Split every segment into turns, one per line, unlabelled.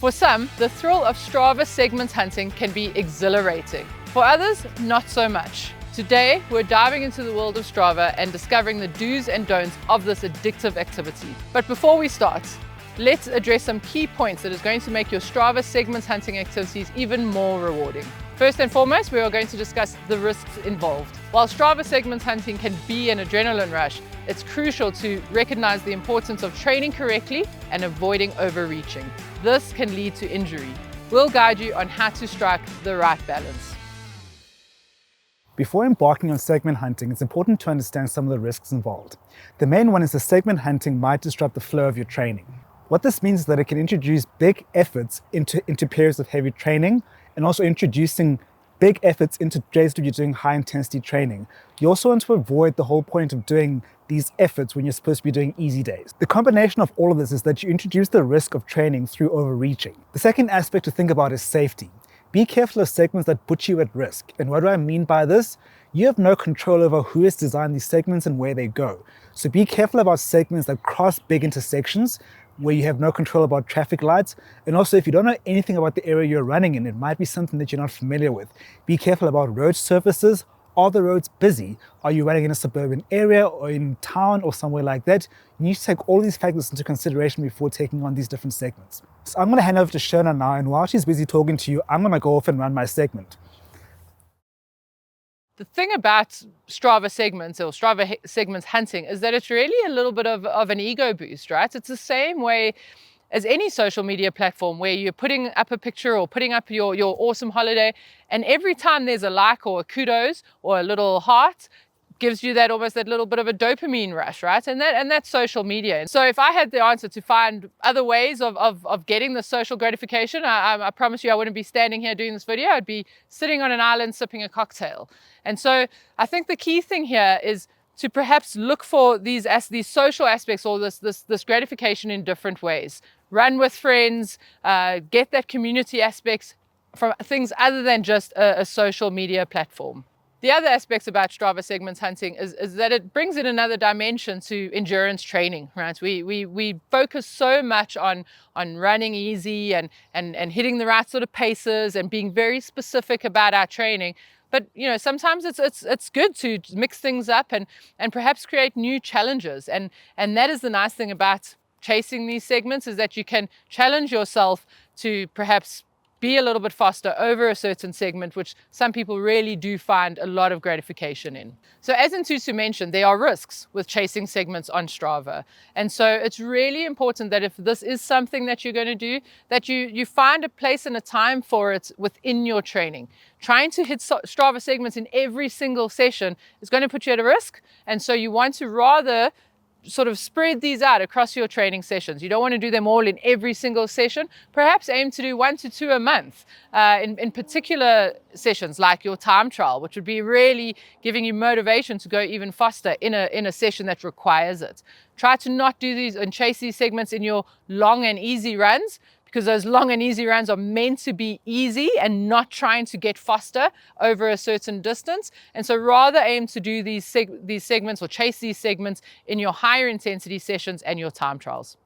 For some, the thrill of Strava segments hunting can be exhilarating. For others, not so much. Today, we're diving into the world of Strava and discovering the do's and don'ts of this addictive activity. But before we start, let's address some key points that is going to make your Strava segments hunting activities even more rewarding. First and foremost, we are going to discuss the risks involved. While Strava segments hunting can be an adrenaline rush, it's crucial to recognize the importance of training correctly and avoiding overreaching. This can lead to injury. We'll guide you on how to strike the right balance.
Before embarking on segment hunting, it's important to understand some of the risks involved. The main one is that segment hunting might disrupt the flow of your training. What this means is that it can introduce big efforts into periods of heavy training, and also introducing big efforts into days where you're doing high intensity training. You also want to avoid the whole point of doing these efforts when you're supposed to be doing easy days. The combination of all of this is that you introduce the risk of training through overreaching. The second aspect to think about is safety. Be careful of segments that put you at risk. And what do I mean by this? You have no control over who has designed these segments and where they go. So be careful about segments that cross big intersections where you have no control about traffic lights. And also, if you don't know anything about the area you're running in, it might be something that you're not familiar with. Be careful about road surfaces. Are the roads busy? Are you running in a suburban area or in town or somewhere like that? You need to take all these factors into consideration before taking on these different segments. So I'm going to hand over to Shona now, and while she's busy talking to you, I'm going to go off and run my segment.
The thing about Strava segments or Strava segments hunting is that it's really a little bit of an ego boost, right? It's the same way as any social media platform where you're putting up a picture or putting up your awesome holiday, and every time there's a like or a kudos or a little heart, gives you that almost that little bit of a dopamine rush, right? And that's social media. And so if I had the answer to find other ways of getting the social gratification, I promise you I wouldn't be standing here doing this video. I'd be sitting on an island sipping a cocktail. And so I think the key thing here is to perhaps look for these social aspects or this gratification in different ways. Run with friends, get that community aspects from things other than just a social media platform. The other aspects about Strava segments hunting is that it brings in another dimension to endurance training, right? We focus so much on running easy and hitting the right sort of paces and being very specific about our training. But sometimes it's good to mix things up and perhaps create new challenges. And that is the nice thing about chasing these segments, is that you can challenge yourself to perhaps be a little bit faster over a certain segment, which some people really do find a lot of gratification in. So as Ntutu mentioned, there are risks with chasing segments on Strava. And so it's really important that if this is something that you're going to do, that you find a place and a time for it within your training. Trying to hit Strava segments in every single session is going to put you at a risk. And so you want to rather sort of spread these out across your training sessions. You don't want to do them all in every single session. Perhaps aim to do 1 to 2 a month in particular sessions like your time trial, which would be really giving you motivation to go even faster in a session that requires it. Try to not do these and chase these segments in your long and easy runs, because those long and easy runs are meant to be easy and not trying to get faster over a certain distance. And so rather aim to do these segments or chase these segments in your higher intensity sessions and your time trials.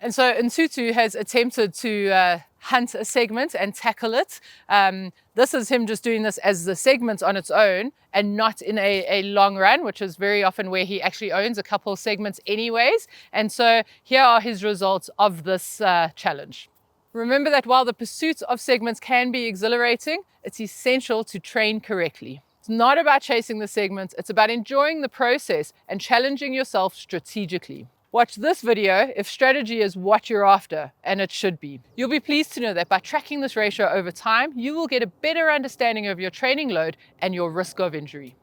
And so Ntutu has attempted to hunt a segment and tackle it. This is him just doing this as the segment on its own and not in a long run, which is very often where he actually owns a couple of segments anyways. And so here are his results of this challenge. Remember that while the pursuit of segments can be exhilarating, it's essential to train correctly. It's not about chasing the segments, it's about enjoying the process and challenging yourself strategically. Watch this video if strategy is what you're after, and it should be. You'll be pleased to know that by tracking this ratio over time, you will get a better understanding of your training load and your risk of injury.